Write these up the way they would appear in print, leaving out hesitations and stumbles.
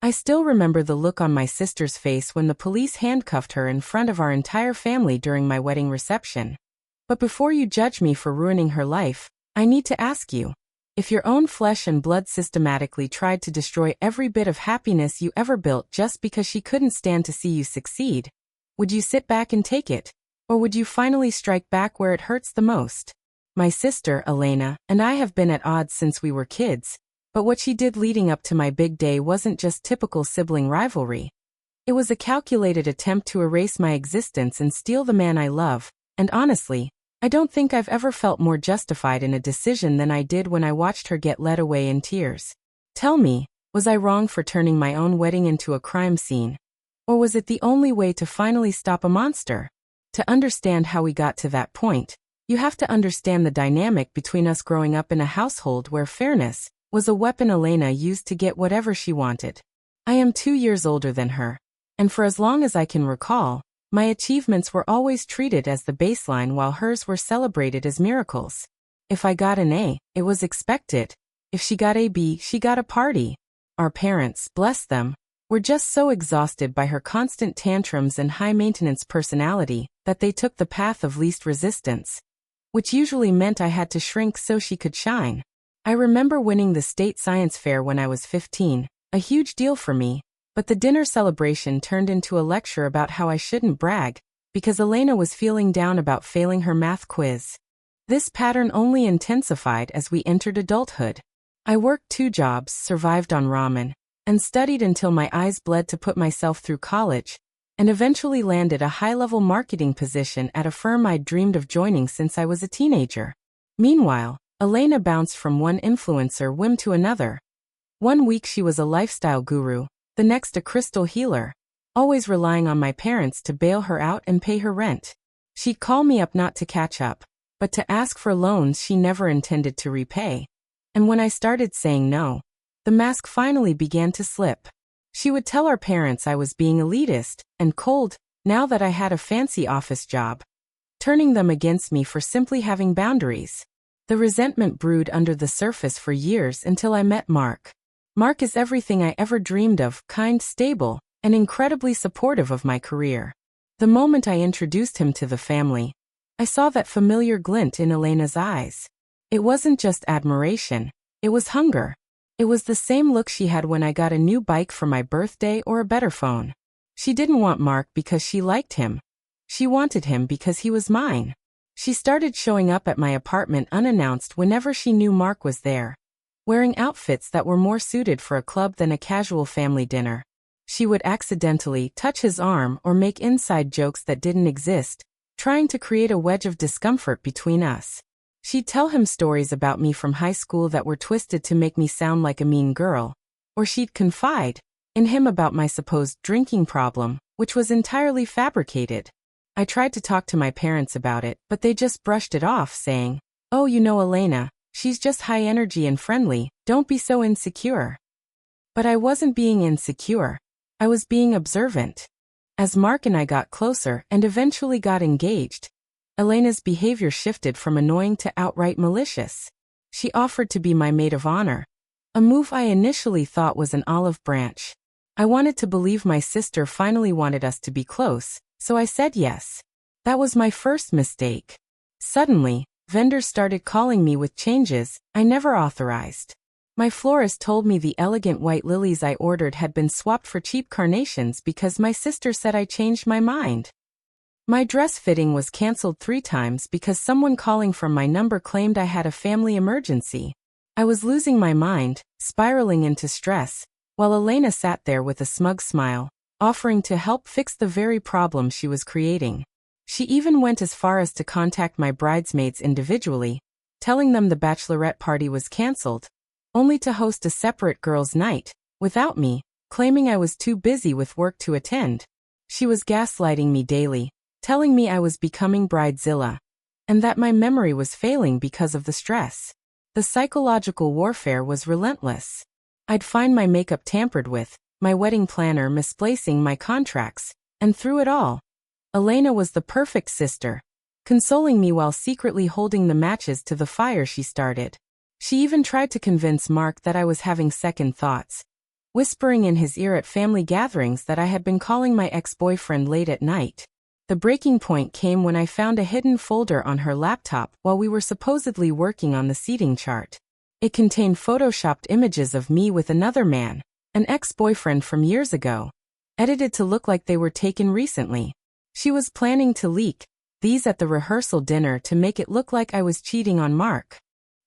I still remember the look on my sister's face when the police handcuffed her in front of our entire family during my wedding reception. But before you judge me for ruining her life, I need to ask you, if your own flesh and blood systematically tried to destroy every bit of happiness you ever built just because she couldn't stand to see you succeed, would you sit back and take it? Or would you finally strike back where it hurts the most? My sister, Elena, and I have been at odds since we were kids, but what she did leading up to my big day wasn't just typical sibling rivalry. It was a calculated attempt to erase my existence and steal the man I love, and honestly, I don't think I've ever felt more justified in a decision than I did when I watched her get led away in tears. Tell me, was I wrong for turning my own wedding into a crime scene? Or was it the only way to finally stop a monster? To understand how we got to that point, you have to understand the dynamic between us growing up in a household where fairness was a weapon Elena used to get whatever she wanted. I am 2 years older than her, and for as long as I can recall, my achievements were always treated as the baseline while hers were celebrated as miracles. If I got an A, it was expected. If she got a B, she got a party. Our parents, bless them, were just so exhausted by her constant tantrums and high-maintenance personality that they took the path of least resistance, which usually meant I had to shrink so she could shine. I remember winning the state science fair when I was 15, a huge deal for me, but the dinner celebration turned into a lecture about how I shouldn't brag, because Elena was feeling down about failing her math quiz. This pattern only intensified as we entered adulthood. I worked 2 jobs, survived on ramen, and studied until my eyes bled to put myself through college, and eventually landed a high-level marketing position at a firm I'd dreamed of joining since I was a teenager. Meanwhile, Elena bounced from one influencer whim to another. One week she was a lifestyle guru, the next a crystal healer, always relying on my parents to bail her out and pay her rent. She'd call me up not to catch up, but to ask for loans she never intended to repay. And when I started saying no, the mask finally began to slip. She would tell our parents I was being elitist and cold now that I had a fancy office job, turning them against me for simply having boundaries. The resentment brewed under the surface for years until I met Mark. Mark is everything I ever dreamed of, kind, stable, and incredibly supportive of my career. The moment I introduced him to the family, I saw that familiar glint in Elena's eyes. It wasn't just admiration, it was hunger. It was the same look she had when I got a new bike for my birthday or a better phone. She didn't want Mark because she liked him. She wanted him because he was mine. She started showing up at my apartment unannounced whenever she knew Mark was there, wearing outfits that were more suited for a club than a casual family dinner. She would accidentally touch his arm or make inside jokes that didn't exist, trying to create a wedge of discomfort between us. She'd tell him stories about me from high school that were twisted to make me sound like a mean girl, or she'd confide in him about my supposed drinking problem, which was entirely fabricated. I tried to talk to my parents about it, but they just brushed it off, saying, "Oh, you know Elena, she's just high energy and friendly, don't be so insecure." But I wasn't being insecure. I was being observant. As Mark and I got closer and eventually got engaged, Elena's behavior shifted from annoying to outright malicious. She offered to be my maid of honor, a move I initially thought was an olive branch. I wanted to believe my sister finally wanted us to be close, so I said yes. That was my first mistake. Suddenly, vendors started calling me with changes I never authorized. My florist told me the elegant white lilies I ordered had been swapped for cheap carnations because my sister said I changed my mind. My dress fitting was canceled 3 times because someone calling from my number claimed I had a family emergency. I was losing my mind, spiraling into stress, while Elena sat there with a smug smile, offering to help fix the very problem she was creating. She even went as far as to contact my bridesmaids individually, telling them the bachelorette party was canceled, only to host a separate girls' night, without me, claiming I was too busy with work to attend. She was gaslighting me daily, telling me I was becoming bridezilla, and that my memory was failing because of the stress. The psychological warfare was relentless. I'd find my makeup tampered with, my wedding planner misplacing my contracts, and through it all, Elena was the perfect sister, consoling me while secretly holding the matches to the fire she started. She even tried to convince Mark that I was having second thoughts, whispering in his ear at family gatherings that I had been calling my ex-boyfriend late at night. The breaking point came when I found a hidden folder on her laptop while we were supposedly working on the seating chart. It contained photoshopped images of me with another man, an ex-boyfriend from years ago, edited to look like they were taken recently. She was planning to leak these at the rehearsal dinner to make it look like I was cheating on Mark.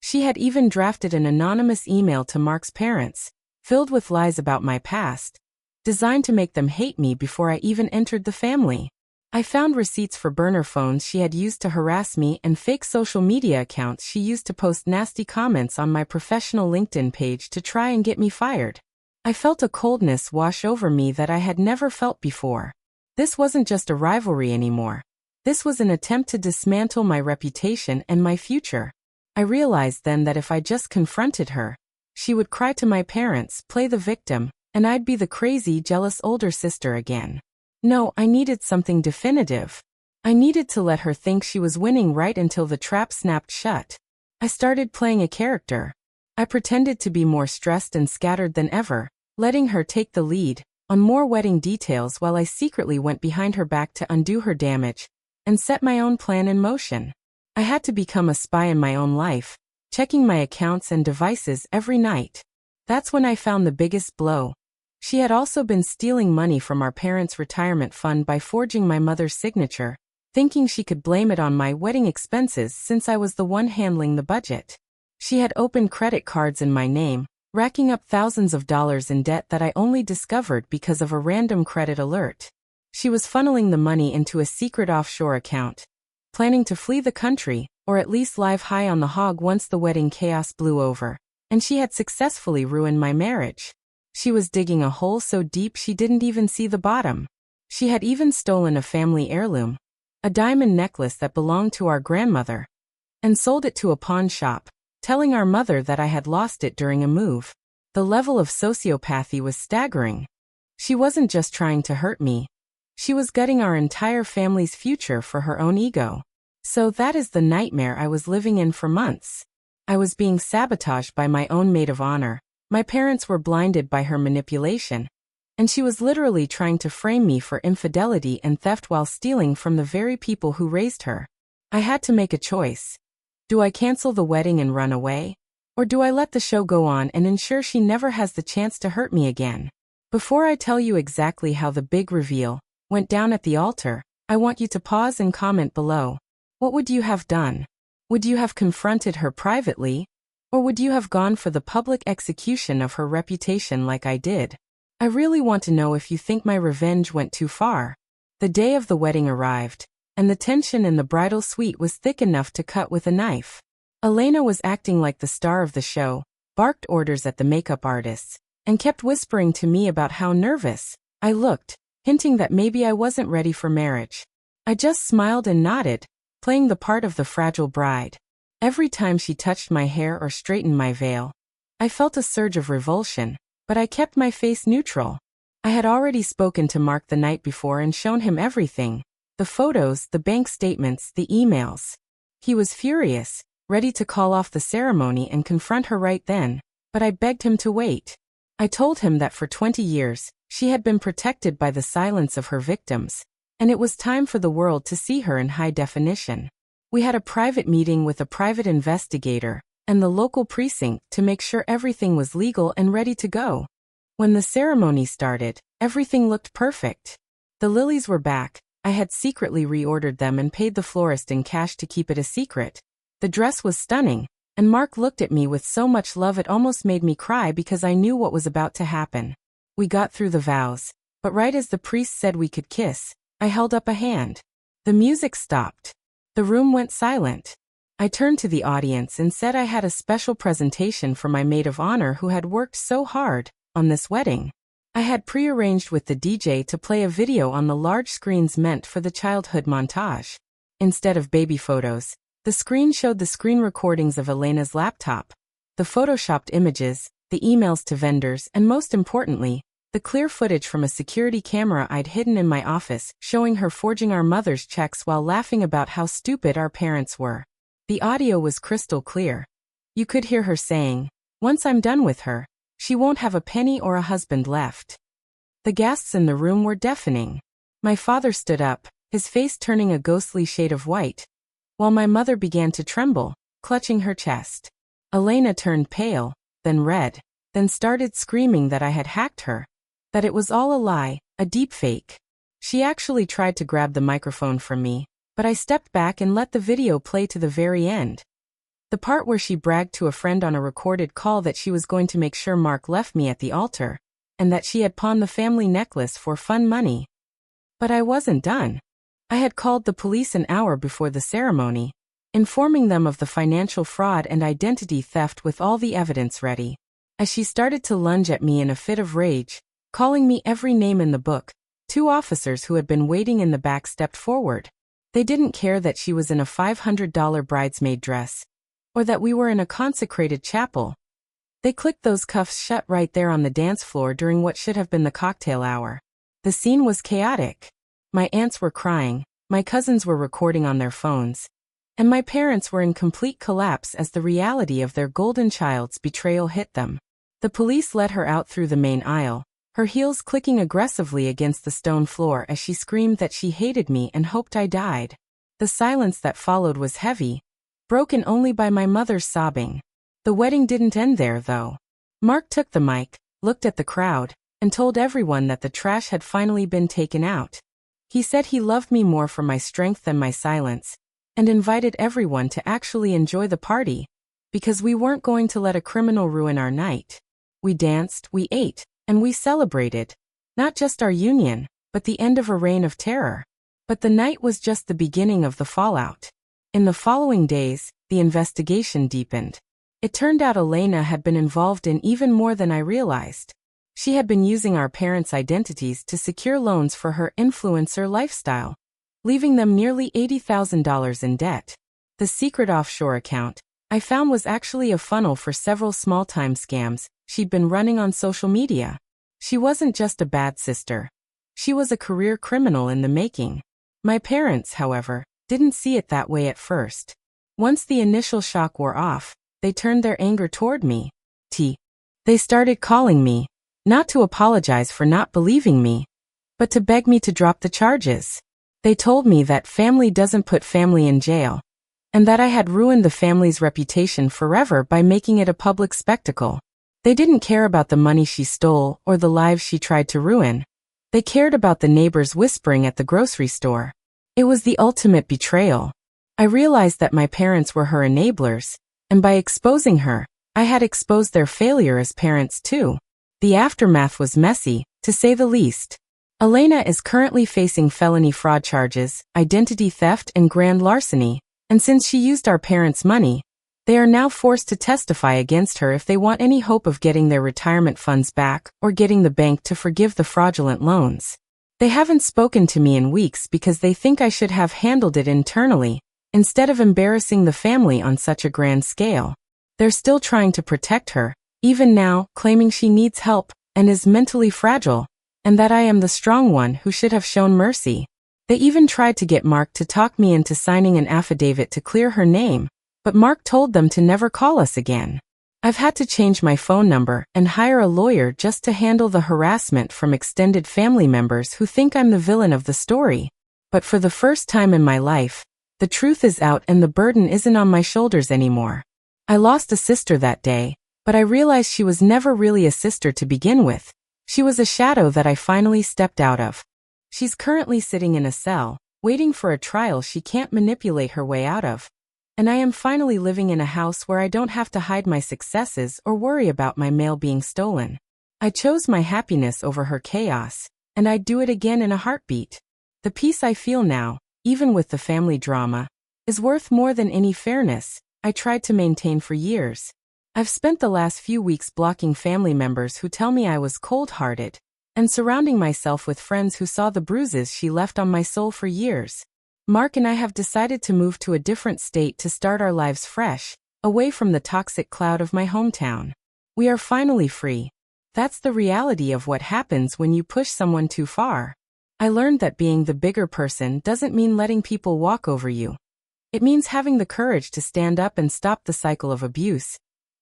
She had even drafted an anonymous email to Mark's parents, filled with lies about my past, designed to make them hate me before I even entered the family. I found receipts for burner phones she had used to harass me and fake social media accounts she used to post nasty comments on my professional LinkedIn page to try and get me fired. I felt a coldness wash over me that I had never felt before. This wasn't just a rivalry anymore. This was an attempt to dismantle my reputation and my future. I realized then that if I just confronted her, she would cry to my parents, play the victim, and I'd be the crazy, jealous older sister again. No, I needed something definitive. I needed to let her think she was winning right until the trap snapped shut. I started playing a character. I pretended to be more stressed and scattered than ever, letting her take the lead on more wedding details while I secretly went behind her back to undo her damage and set my own plan in motion. I had to become a spy in my own life, checking my accounts and devices every night. That's when I found the biggest blow. She had also been stealing money from our parents' retirement fund by forging my mother's signature, thinking she could blame it on my wedding expenses since I was the one handling the budget. She had opened credit cards in my name, racking up thousands of dollars in debt that I only discovered because of a random credit alert. She was funneling the money into a secret offshore account, planning to flee the country, or at least live high on the hog once the wedding chaos blew over, and she had successfully ruined my marriage. She was digging a hole so deep she didn't even see the bottom. She had even stolen a family heirloom, a diamond necklace that belonged to our grandmother, and sold it to a pawn shop, telling our mother that I had lost it during a move. The level of sociopathy was staggering. She wasn't just trying to hurt me. She was gutting our entire family's future for her own ego. So that is the nightmare I was living in for months. I was being sabotaged by my own maid of honor. My parents were blinded by her manipulation, and she was literally trying to frame me for infidelity and theft while stealing from the very people who raised her. I had to make a choice. Do I cancel the wedding and run away? Or do I let the show go on and ensure she never has the chance to hurt me again? Before I tell you exactly how the big reveal went down at the altar, I want you to pause and comment below. What would you have done? Would you have confronted her privately? Or would you have gone for the public execution of her reputation like I did? I really want to know if you think my revenge went too far. The day of the wedding arrived, and the tension in the bridal suite was thick enough to cut with a knife. Elena was acting like the star of the show, barked orders at the makeup artists, and kept whispering to me about how nervous I looked, hinting that maybe I wasn't ready for marriage. I just smiled and nodded, playing the part of the fragile bride. Every time she touched my hair or straightened my veil, I felt a surge of revulsion, but I kept my face neutral. I had already spoken to Mark the night before and shown him everything, the photos, the bank statements, the emails. He was furious, ready to call off the ceremony and confront her right then, but I begged him to wait. I told him that for 20 years, she had been protected by the silence of her victims, and it was time for the world to see her in high definition. We had a private meeting with a private investigator and the local precinct to make sure everything was legal and ready to go. When the ceremony started, everything looked perfect. The lilies were back. I had secretly reordered them and paid the florist in cash to keep it a secret. The dress was stunning, and Mark looked at me with so much love it almost made me cry because I knew what was about to happen. We got through the vows, but right as the priest said we could kiss, I held up a hand. The music stopped. The room went silent. I turned to the audience and said I had a special presentation for my maid of honor who had worked so hard on this wedding. I had prearranged with the DJ to play a video on the large screens meant for the childhood montage. Instead of baby photos, the screen showed the screen recordings of Elena's laptop, the photoshopped images, the emails to vendors, and most importantly, the clear footage from a security camera I'd hidden in my office, showing her forging our mother's checks while laughing about how stupid our parents were. The audio was crystal clear. You could hear her saying, "Once I'm done with her, She won't have a penny or a husband left. The gasps in the room were deafening. My father stood up, his face turning a ghostly shade of white, while my mother began to tremble, clutching her chest. Elena turned pale, then red, then started screaming that I had hacked her, that it was all a lie, a deepfake. She actually tried to grab the microphone from me, but I stepped back and let the video play to the very end. The part where she bragged to a friend on a recorded call that she was going to make sure Mark left me at the altar, and that she had pawned the family necklace for fun money. But I wasn't done. I had called the police an hour before the ceremony, informing them of the financial fraud and identity theft with all the evidence ready. As she started to lunge at me in a fit of rage, calling me every name in the book, 2 officers who had been waiting in the back stepped forward. They didn't care that she was in a $500 bridesmaid dress, or that we were in a consecrated chapel. They clicked those cuffs shut right there on the dance floor during what should have been the cocktail hour. The scene was chaotic. My aunts were crying, my cousins were recording on their phones, and my parents were in complete collapse as the reality of their golden child's betrayal hit them. The police led her out through the main aisle, her heels clicking aggressively against the stone floor as she screamed that she hated me and hoped I died. The silence that followed was heavy, broken only by my mother's sobbing. The wedding didn't end there, though. Mark took the mic, looked at the crowd, and told everyone that the trash had finally been taken out. He said he loved me more for my strength than my silence, and invited everyone to actually enjoy the party, because we weren't going to let a criminal ruin our night. We danced, we ate, and we celebrated, not just our union, but the end of a reign of terror. But the night was just the beginning of the fallout. In the following days, the investigation deepened. It turned out Elena had been involved in even more than I realized. She had been using our parents' identities to secure loans for her influencer lifestyle, leaving them nearly $80,000 in debt. The secret offshore account, I found, was actually a funnel for several small-time scams she'd been running on social media. She wasn't just a bad sister. She was a career criminal in the making. My parents, however, didn't see it that way at first. Once the initial shock wore off, they turned their anger toward me. They started calling me, not to apologize for not believing me, but to beg me to drop the charges. They told me that family doesn't put family in jail, and that I had ruined the family's reputation forever by making it a public spectacle. They didn't care about the money she stole or the lives she tried to ruin. They cared about the neighbors whispering at the grocery store. It was the ultimate betrayal. I realized that my parents were her enablers, and by exposing her, I had exposed their failure as parents too. The aftermath was messy, to say the least. Elena is currently facing felony fraud charges, identity theft, and grand larceny, and since she used our parents' money, they are now forced to testify against her if they want any hope of getting their retirement funds back or getting the bank to forgive the fraudulent loans. They haven't spoken to me in weeks because they think I should have handled it internally, instead of embarrassing the family on such a grand scale. They're still trying to protect her, even now, claiming she needs help and is mentally fragile, and that I am the strong one who should have shown mercy. They even tried to get Mark to talk me into signing an affidavit to clear her name, but Mark told them to never call us again. I've had to change my phone number and hire a lawyer just to handle the harassment from extended family members who think I'm the villain of the story. But for the first time in my life, the truth is out and the burden isn't on my shoulders anymore. I lost a sister that day, but I realized she was never really a sister to begin with. She was a shadow that I finally stepped out of. She's currently sitting in a cell, waiting for a trial she can't manipulate her way out of. And I am finally living in a house where I don't have to hide my successes or worry about my mail being stolen. I chose my happiness over her chaos, and I'd do it again in a heartbeat. The peace I feel now, even with the family drama, is worth more than any fairness I tried to maintain for years. I've spent the last few weeks blocking family members who tell me I was cold-hearted, and surrounding myself with friends who saw the bruises she left on my soul for years. Mark and I have decided to move to a different state to start our lives fresh, away from the toxic cloud of my hometown. We are finally free. That's the reality of what happens when you push someone too far. I learned that being the bigger person doesn't mean letting people walk over you. It means having the courage to stand up and stop the cycle of abuse.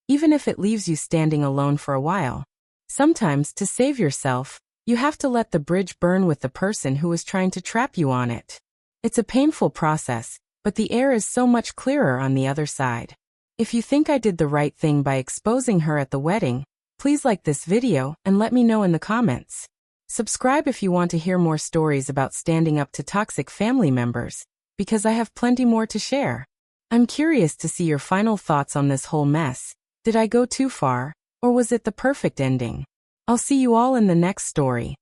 even if it leaves you standing alone for a while. Sometimes, to save yourself, you have to let the bridge burn with the person who is trying to trap you on it. It's a painful process, but the air is so much clearer on the other side. If you think I did the right thing by exposing her at the wedding, please like this video and let me know in the comments. Subscribe if you want to hear more stories about standing up to toxic family members, because I have plenty more to share. I'm curious to see your final thoughts on this whole mess. Did I go too far, or was it the perfect ending? I'll see you all in the next story.